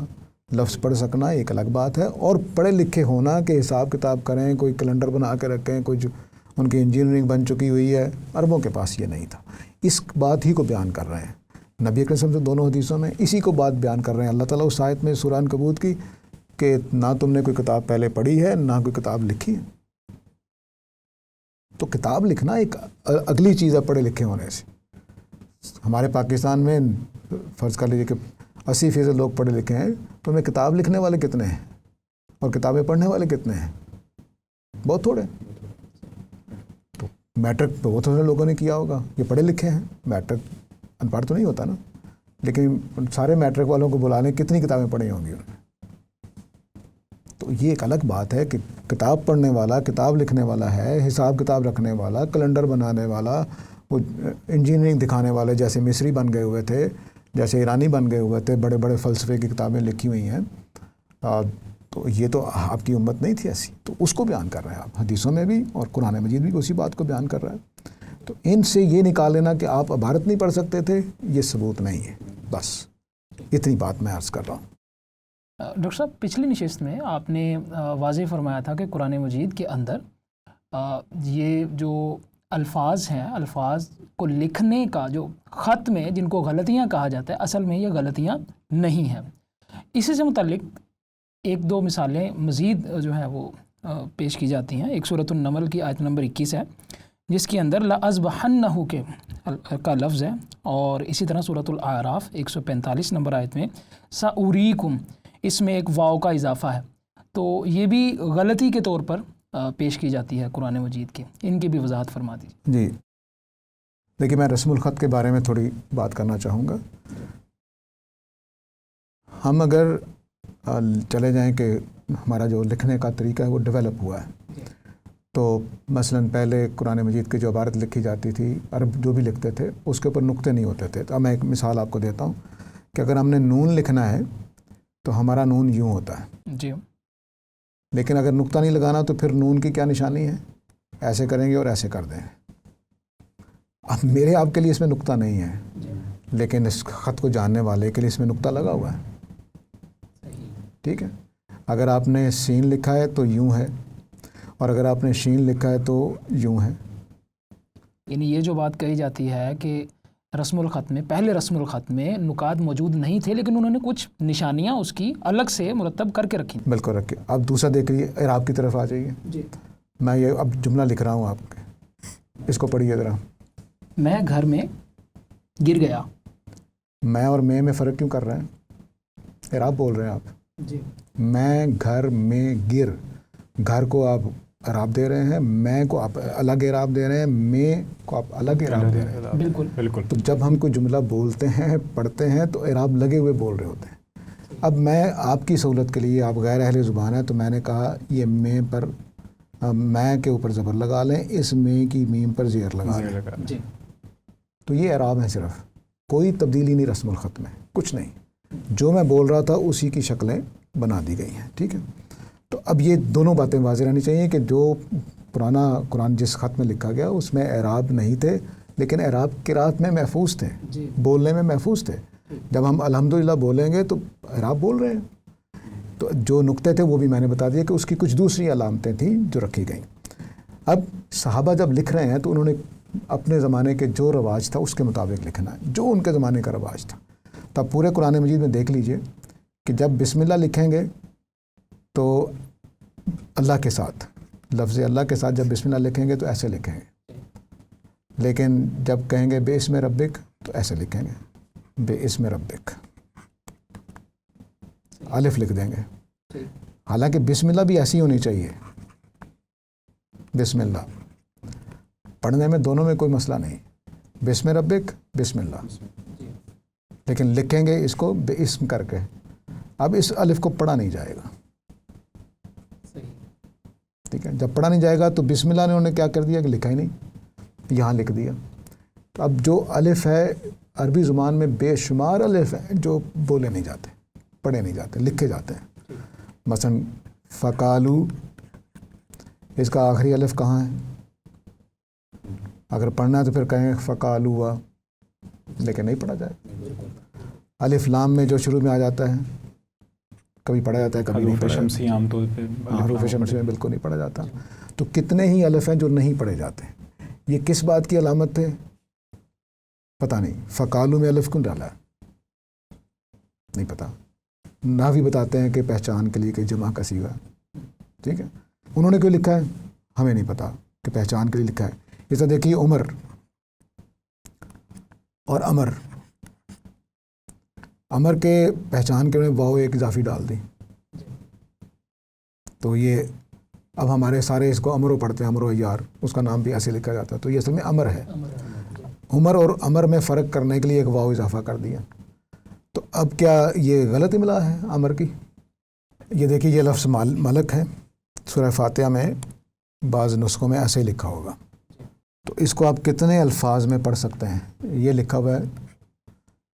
[SPEAKER 1] لفظ پڑھ سکنا ایک الگ بات ہے، اور پڑھے لکھے ہونا کہ حساب کتاب کریں، کوئی کیلنڈر بنا کے رکھیں، کوئی جو ان کی انجینئرنگ بن چکی ہوئی ہے، عربوں کے پاس یہ نہیں تھا. اس بات ہی کو بیان کر رہے ہیں نبی اکرم صلی اللہ علیہ وسلم دونوں حدیثوں میں، اسی کو بات بیان کر رہے ہیں. اللہ تعالیٰ اس آیت میں سورہ عنکبوت کی کہ نہ تم نے کوئی کتاب پہلے پڑھی ہے نہ کوئی کتاب لکھی ہے. تو کتاب لکھنا ایک اگلی چیز ہے پڑھے لکھے ہونے سے. ہمارے پاکستان میں فرض کر لیجیے کہ 80% لوگ پڑھے لکھے ہیں، تو ہمیں کتاب لکھنے والے کتنے ہیں اور کتابیں پڑھنے والے کتنے ہیں؟ بہت تھوڑے. تو میٹرک بہت تھوڑے لوگوں نے کیا ہوگا، یہ پڑھے لکھے ہیں. میٹرک ان پڑھ تو نہیں ہوتا نا، لیکن سارے میٹرک والوں کو بلا لیں کتنی کتابیں پڑھی ہوں گی انہوں نے. تو یہ ایک الگ بات ہے کہ کتاب پڑھنے والا، کتاب لکھنے والا ہے، حساب کتاب رکھنے والا، کیلنڈر بنانے والا، وہ انجینئرنگ دکھانے والے جیسے مصری بن گئے ہوئے تھے، جیسے ایرانی بن گئے ہوئے تھے، بڑے بڑے فلسفے کی کتابیں لکھی ہوئی ہیں، تو یہ تو آپ کی امت نہیں تھی ایسی، تو اس کو بیان کر رہے ہیں آپ، حدیثوں میں بھی اور قرآن مجید بھی اسی بات کو بیان کر رہا ہے۔ تو ان سے یہ نکال لینا کہ آپ عبارت نہیں پڑھ سکتے تھے، یہ ثبوت نہیں ہے، بس اتنی بات میں عرض کر رہا ہوں۔
[SPEAKER 3] ڈاکٹر صاحب، پچھلی نشست میں آپ نے واضح فرمایا تھا کہ قرآن مجید کے اندر یہ جو الفاظ ہیں، الفاظ کو لکھنے کا جو خط میں جن کو غلطیاں کہا جاتا ہے، اصل میں یہ غلطیاں نہیں ہیں۔ اسی سے متعلق ایک دو مثالیں مزید جو ہیں وہ پیش کی جاتی ہیں۔ ایک سورۃ النمل کی آیت نمبر 21 ہے، جس کے اندر لَأَذْبَحَنَّهُ کے کا لفظ ہے، اور اسی طرح سورۃ الاعراف 145 نمبر آیت میں سَأُرِيكُمْ، اس میں ایک واو کا اضافہ ہے، تو یہ بھی غلطی کے طور پر پیش کی جاتی ہے قرآن مجید کے، ان کی بھی وضاحت فرما دیجیے۔
[SPEAKER 1] جی دیکھیے، میں رسم الخط کے بارے میں تھوڑی بات کرنا چاہوں گا۔ ہم اگر چلے جائیں کہ ہمارا جو لکھنے کا طریقہ ہے وہ ڈیولپ ہوا ہے، تو مثلاً پہلے قرآن مجید کی جو عبارت لکھی جاتی تھی، عرب جو بھی لکھتے تھے اس کے اوپر نقطے نہیں ہوتے تھے۔ تو اب میں ایک مثال آپ کو دیتا ہوں کہ اگر ہم نے نون لکھنا ہے تو ہمارا نون یوں ہوتا ہے،
[SPEAKER 3] جی،
[SPEAKER 1] لیکن اگر نقطہ نہیں لگانا تو پھر نون کی کیا نشانی ہے؟ ایسے کریں گے اور ایسے کر دیں۔ اب میرے آپ کے لیے اس میں نقطہ نہیں ہے، لیکن اس خط کو جاننے والے کے لیے اس میں نقطہ لگا ہوا ہے، ٹھیک ہے۔ اگر آپ نے سین لکھا ہے تو یوں ہے، اور اگر آپ نے شین لکھا ہے تو یوں ہے۔
[SPEAKER 3] یعنی یہ جو بات کہی جاتی ہے کہ رسم الخط میں، پہلے رسم الخط میں نکات موجود نہیں تھے، لیکن انہوں نے کچھ نشانیاں اس کی الگ سے مرتب کر کے رکھی۔
[SPEAKER 1] بالکل رکھے۔ اب دوسرا دیکھ لیجیے، اعراب کی طرف آ جائیے۔
[SPEAKER 3] جی،
[SPEAKER 1] میں یہ اب جملہ لکھ رہا ہوں آپ کے، اس کو پڑھیے ذرا۔
[SPEAKER 3] میں گھر میں گر گیا۔
[SPEAKER 1] میں اور میں فرق کیوں کر رہے ہیں؟ اعراب بول رہے ہیں آپ۔
[SPEAKER 3] جی،
[SPEAKER 1] میں گھر میں گر، گھر کو آپ اعراب دے رہے ہیں، میں کو آپ الگ اعراب دے رہے ہیں، میں کو آپ الگ اعراب دے رہے ہیں۔
[SPEAKER 3] بالکل
[SPEAKER 2] بالکل۔
[SPEAKER 1] تو جب ہم کوئی جملہ بولتے ہیں، پڑھتے ہیں، تو اعراب لگے ہوئے بول رہے ہوتے ہیں۔ اب میں آپ کی سہولت کے لیے، آپ غیر اہل زبان ہیں، تو میں نے کہا یہ میں پر میں کے اوپر زبر لگا لیں، اس میں کی میم پر زیر لگا لیں۔
[SPEAKER 3] جی،
[SPEAKER 1] تو یہ اعراب ہے، صرف کوئی تبدیلی نہیں رسم الخط میں، کچھ نہیں۔ جو میں بول رہا تھا اسی کی شکلیں بنا دی گئی ہیں، ٹھیک ہے۔ تو اب یہ دونوں باتیں واضح رہنی چاہیے کہ جو پرانا قرآن جس خط میں لکھا گیا اس میں اعراب نہیں تھے، لیکن اعراب قرات میں محفوظ تھے،
[SPEAKER 3] جی،
[SPEAKER 1] بولنے میں محفوظ تھے۔ جب ہم الحمدللہ بولیں گے تو اعراب بول رہے ہیں۔ تو جو نقطے تھے وہ بھی میں نے بتا دیا کہ اس کی کچھ دوسری علامتیں تھیں جو رکھی گئیں۔ اب صحابہ جب لکھ رہے ہیں تو انہوں نے اپنے زمانے کے جو رواج تھا اس کے مطابق لکھنا ہے، جو ان کے زمانے کا رواج تھا۔ تو اب پورے قرآن مجید میں دیکھ لیجئے کہ جب بسم اللہ لکھیں گے تو اللہ کے ساتھ، لفظ اللہ کے ساتھ جب بسم اللہ لکھیں گے تو ایسے لکھیں گے، لیکن جب کہیں گے بے اسم ربک تو ایسے لکھیں گے، بے اسم ربک، الف لکھ دیں گے۔ حالانکہ بسم اللہ بھی ایسی ہونی چاہیے، بسم اللہ پڑھنے میں دونوں میں کوئی مسئلہ نہیں، بسم ربک بسم اللہ، لیکن لکھیں گے اس کو بے اسم کر کے۔ اب اس الف کو پڑھا نہیں جائے گا، ٹھیک ہے۔ جب پڑھا نہیں جائے گا تو بسم اللہ نے انہوں نے کیا کر دیا کہ لکھا ہی نہیں، یہاں لکھ دیا۔ تو اب جو الف ہے عربی زبان میں بے شمار الف ہیں جو بولے نہیں جاتے، پڑھے نہیں جاتے، لکھے جاتے ہیں۔ مثلا فقالو، اس کا آخری الف کہاں ہے؟ اگر پڑھنا ہے تو پھر کہیں فقالو وا، لیکن نہیں پڑھا جائے۔ الف لام میں جو شروع میں آ جاتا ہے کبھی پڑھا جاتا ہے، کبھی نہیں پڑھا
[SPEAKER 2] شمسی عام طور پہ
[SPEAKER 1] حروف شمسی میں بالکل نہیں پڑھا جاتا۔ تو کتنے ہی الف ہیں جو نہیں پڑھے جاتے۔ یہ کس بات کی علامت تھے؟ پتہ نہیں۔ فقالو میں الف کیوں ڈالا ہے؟ نہیں پتہ۔ نحوی بتاتے ہیں کہ پہچان کے لیے کہ جمع کا صیغہ، ٹھیک ہے۔ انہوں نے کیوں لکھا ہے ہمیں نہیں پتہ کہ پہچان کے لیے لکھا ہے۔ اس طرح دیکھیے عمر اور امر، امر کے پہچان کے میں واو ایک اضافی ڈال دی، تو یہ اب ہمارے سارے اس کو امرو پڑھتے ہیں، امرو یار، اس کا نام بھی ایسے لکھا جاتا ہے، تو یہ اصل میں امر ہے۔ عمر اور امر میں فرق کرنے کے لیے ایک واو اضافہ کر دیا۔ تو اب کیا یہ غلط املا ہے امر کی؟ یہ دیکھیے یہ لفظ ملک ہے، سورہ فاتحہ میں بعض نسخوں میں ایسے ہی لکھا ہوگا، تو اس کو آپ کتنے الفاظ میں پڑھ سکتے ہیں؟ یہ لکھا ہوا ہے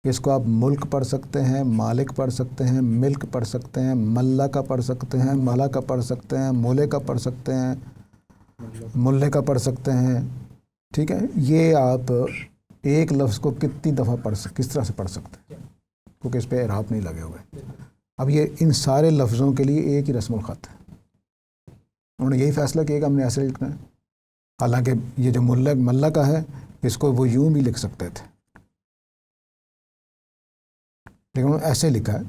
[SPEAKER 1] اس کو آپ ملک پڑھ سکتے ہیں، مالک پڑھ سکتے ہیں، ملک پڑھ سکتے ہیں، ملا کا پڑھ سکتے ہیں، ملا کا پڑھ سکتے ہیں، مولے کا پڑھ سکتے ہیں، ملے کا پڑھ سکتے ہیں. ٹھیک ہے، یہ آپ ایک لفظ کو کتنی دفعہ کس طرح سے پڑھ سکتے ہیں، کیونکہ اس پہ اعراب نہیں لگے ہوئے. اب یہ ان سارے لفظوں کے لیے ایک ہی رسم الخط ہے. انہوں نے یہی فیصلہ کیا کہ ہم نے ایسے لکھنا ہے. حالانکہ یہ جو ملا کا ہے اس کو وہ یوں بھی لکھ سکتے تھے، لیکن انہوں نے ایسے لکھا ہے.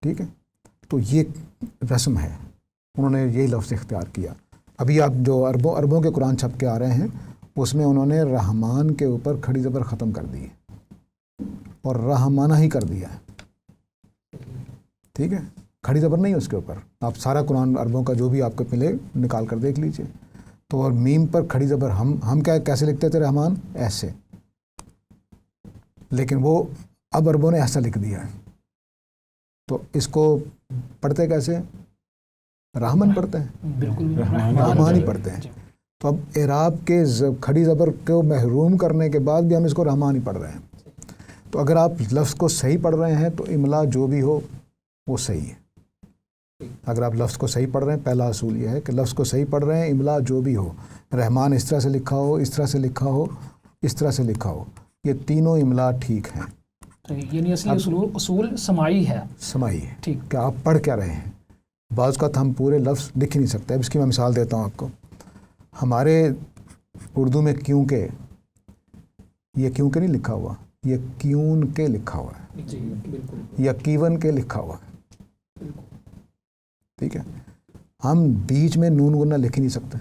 [SPEAKER 1] ٹھیک ہے، تو یہ رسم ہے، انہوں نے یہی لفظ اختیار کیا. ابھی آپ جو اربوں کے قرآن چھپ کے آ رہے ہیں اس میں انہوں نے رحمان کے اوپر کھڑی زبر ختم کر دی ہے اور رحمانہ ہی کر دیا ہے. ٹھیک ہے، کھڑی زبر نہیں اس کے اوپر. آپ سارا قرآن عربوں کا جو بھی آپ کو ملے نکال کر دیکھ لیجئے. تو اور میم پر کھڑی زبر ہم کیسے لکھتے تھے رحمان؟ ایسے. لیکن وہ اب عربوں نے ایسا لکھ دیا ہے. تو اس کو پڑھتے کیسے؟ رحمان پڑھتے ہیں،
[SPEAKER 3] بالکل
[SPEAKER 1] رحمان ہی پڑھتے ہیں. تو اب اعراب کے کھڑی زبر کو محروم کرنے کے بعد بھی ہم اس کو رحمان ہی پڑھ رہے ہیں. تو اگر آپ لفظ کو صحیح پڑھ رہے ہیں تو املا جو بھی ہو وہ صحیح ہے. اگر آپ لفظ کو صحیح پڑھ رہے ہیں، پہلا اصول یہ ہے کہ لفظ کو صحیح پڑھ رہے ہیں، املا جو بھی ہو، رحمان اس طرح سے لکھا ہو، اس طرح سے لکھا ہو، اس طرح سے لکھا ہو، یہ تینوں املا ٹھیک ہیں.
[SPEAKER 3] یعنی اصلی اصول سماعی ہے،
[SPEAKER 1] سماعی ہے.
[SPEAKER 3] ٹھیک
[SPEAKER 1] کہ آپ پڑھ کیا رہے ہیں. بعض کا ہم پورے لفظ لکھ ہی نہیں سکتے. اب اس کی میں مثال دیتا ہوں آپ کو. ہمارے اردو میں کیونکہ، یہ کیونکہ نہیں لکھا ہوا، یہ کیون کے لکھا ہوا ہے،
[SPEAKER 3] جی بالکل،
[SPEAKER 1] یا کیون کے لکھا ہوا ہے. ٹھیک ہے، ہم بیچ میں نون گنا لکھ ہی نہیں سکتے،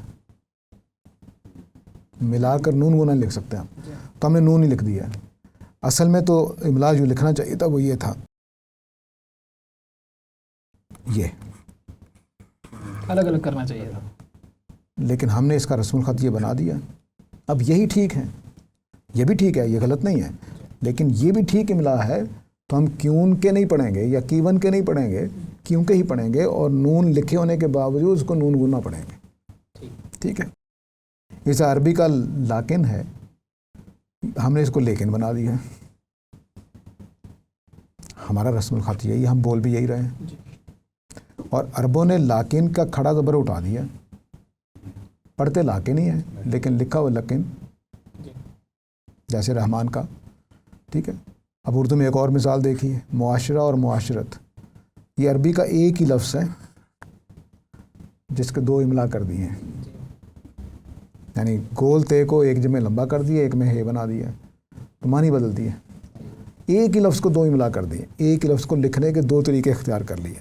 [SPEAKER 1] ملا کر نون گنا لکھ سکتے ہیں ہم، تو ہم نے نون ہی لکھ دیا ہے. اصل میں تو املا جو لکھنا چاہیے تھا وہ یہ تھا، یہ
[SPEAKER 3] الگ الگ کرنا چاہیے تھا،
[SPEAKER 1] لیکن ہم نے اس کا رسم الخط یہ بنا دیا. اب یہی ٹھیک ہے، یہ بھی ٹھیک ہے، یہ غلط نہیں ہے، لیکن یہ بھی ٹھیک املا ہے. تو ہم کیون کے نہیں پڑھیں گے یا کیون کے نہیں پڑھیں گے، کیوں کے ہی پڑھیں گے، اور نون لکھے ہونے کے باوجود اس کو نون گنا پڑھیں گے. ٹھیک ہے، جیسے عربی کا لاکن ہے، ہم نے اس کو لیکن بنا دیا ہے. ہمارا رسم الخط یہی، ہم بول بھی یہی رہے ہیں. اور عربوں نے لاکن کا کھڑا زبر اٹھا دیا، پڑھتے لاکن ہی ہے لیکن لکھا ہوا لکن، جیسے رحمان کا. ٹھیک ہے، اب اردو میں ایک اور مثال دیکھیے، معاشرہ اور معاشرت. یہ عربی کا ایک ہی لفظ ہے جس کے دو املا کر دیے ہیں، یعنی گول تے کو ایک جمع لمبا کر دیا، ایک میں ہے بنا دیا، تو معنی بدل دیے. ایک ہی لفظ کو دو املا کر دیے، ایک ہی لفظ کو لکھنے کے دو طریقے اختیار کر لیے.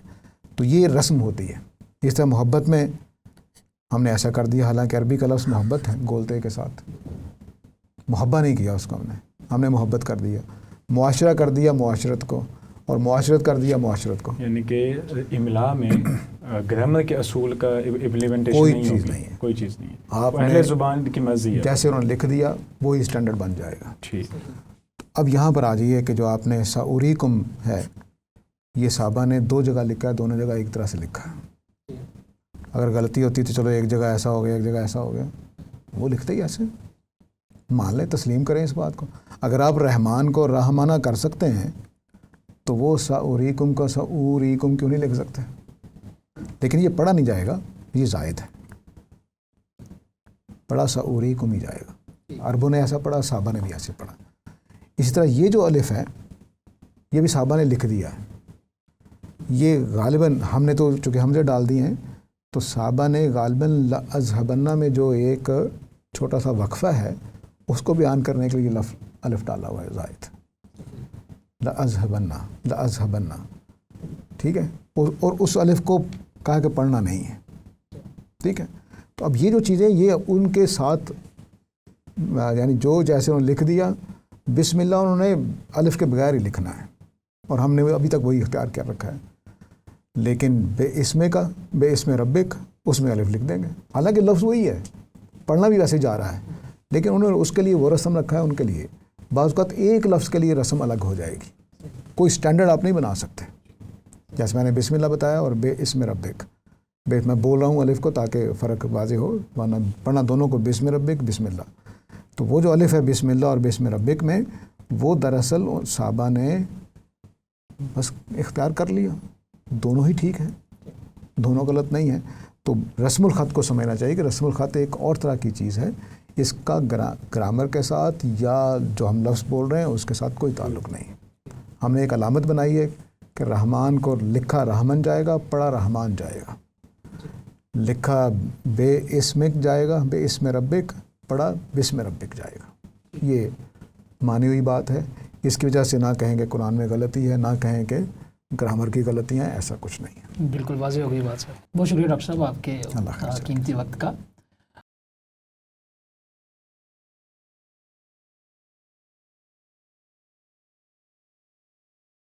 [SPEAKER 1] تو یہ رسم ہوتی ہے. اس طرح محبت میں ہم نے ایسا کر دیا، حالانکہ عربی کا لفظ محبت ہے گولتے کے ساتھ، محبت نہیں کیا اس کو ہم نے محبت کر دیا. معاشرہ کر دیا معاشرت کو، اور معاشرت کر دیا معاشرت کو.
[SPEAKER 2] یعنی کہ املا میں گرامر کے اصول کا امپلیمنٹیشن
[SPEAKER 1] کوئی
[SPEAKER 2] نہیں
[SPEAKER 1] چیز
[SPEAKER 2] ہوگی،
[SPEAKER 1] نہیں ہے.
[SPEAKER 2] کوئی چیز نہیں ہے.
[SPEAKER 1] آپ
[SPEAKER 2] اہل زبان کی مرضی ہے،
[SPEAKER 1] جیسے انہوں نے لکھ دیا وہی اسٹینڈرڈ بن جائے گا.
[SPEAKER 2] ٹھیک.
[SPEAKER 1] اب یہاں پر آ جائیے کہ جو آپ نے ساوریکم ہے، یہ صحابہ نے دو جگہ لکھا ہے، دونوں جگہ ایک طرح سے لکھا ہے. اگر غلطی ہوتی تو چلو ایک جگہ ایسا ہو گیا، ایک جگہ ایسا ہو گیا، وہ لکھتے ہی ایسے. مان لیں، تسلیم کریں اس بات کو. اگر آپ رحمان کو رحمانہ کر سکتے ہیں تو وہ ساوریکم کو ساوریکم کیوں نہیں لکھ سکتے؟ لیکن یہ پڑھا نہیں جائے گا، یہ زائد ہے، پڑھا ساوریکم ہی جائے گا. عربوں نے ایسا پڑھا، صحابہ نے بھی ایسے پڑھا. اسی طرح یہ جو الف ہے یہ بھی صحابہ نے لکھ دیا ہے. یہ غالباً ہم نے تو چونکہ حمزے ڈال دیے ہیں، تو صحابہ نے غالباً لأذهبن میں جو ایک چھوٹا سا وقفہ ہے اس کو بیان کرنے کے لیے الف ڈالا ہوا ہے زائد، لأذهبن. ٹھیک ہے، اور اس الف کو کہا کہ پڑھنا نہیں ہے. ٹھیک ہے، تو اب یہ جو چیزیں یہ ان کے ساتھ، یعنی جو جیسے انہوں نے لکھ دیا بسم اللہ انہوں نے الف کے بغیر ہی لکھنا ہے، اور ہم نے ابھی تک وہی اختیار کر رکھا ہے. لیکن بے اسم کا، بے اسم ربک، اس میں الف لکھ دیں گے، حالانکہ لفظ وہی ہے، پڑھنا بھی ویسے جا رہا ہے، لیکن انہوں نے اس کے لیے وہ رسم رکھا ہے. ان کے لیے بعض اوقات ایک لفظ کے لیے رسم الگ ہو جائے گی، کوئی سٹینڈرڈ آپ نہیں بنا سکتے. جیسے میں نے بسم اللہ بتایا اور بے اسم ربک، میں بول رہا ہوں الف کو تاکہ فرق واضح ہو، ورنہ پڑھنا دونوں کو بسم ربک بسم اللہ. تو وہ جو الف ہے بسم اللہ اور بسم ربک میں، وہ دراصل صحابہ نے بس اختیار کر لیا، دونوں ہی ٹھیک ہیں، دونوں غلط نہیں ہیں۔ تو رسم الخط کو سمجھنا چاہیے کہ رسم الخط ایک اور طرح کی چیز ہے، اس کا گرامر کے ساتھ یا جو ہم لفظ بول رہے ہیں اس کے ساتھ کوئی تعلق نہیں۔ ہم نے ایک علامت بنائی ہے کہ رحمان کو لکھا رحمن جائے گا، پڑھا رحمان جائے گا، لکھا بے اسمک جائے گا، بے اسم ربک، پڑھا بسم ربک جائے گا۔ یہ مانی ہوئی بات ہے، اس کی وجہ سے نہ کہیں کہ قرآن میں غلطی ہے، نہ کہیں کہ گرامر کی غلطیاں ہیں، ایسا کچھ نہیں ہے۔
[SPEAKER 3] بالکل واضح ہو گئی بات سر، بہت شکریہ ڈاکٹر صاحب آپ کے
[SPEAKER 1] اللہ خیر۔
[SPEAKER 3] قیمتی وقت کا۔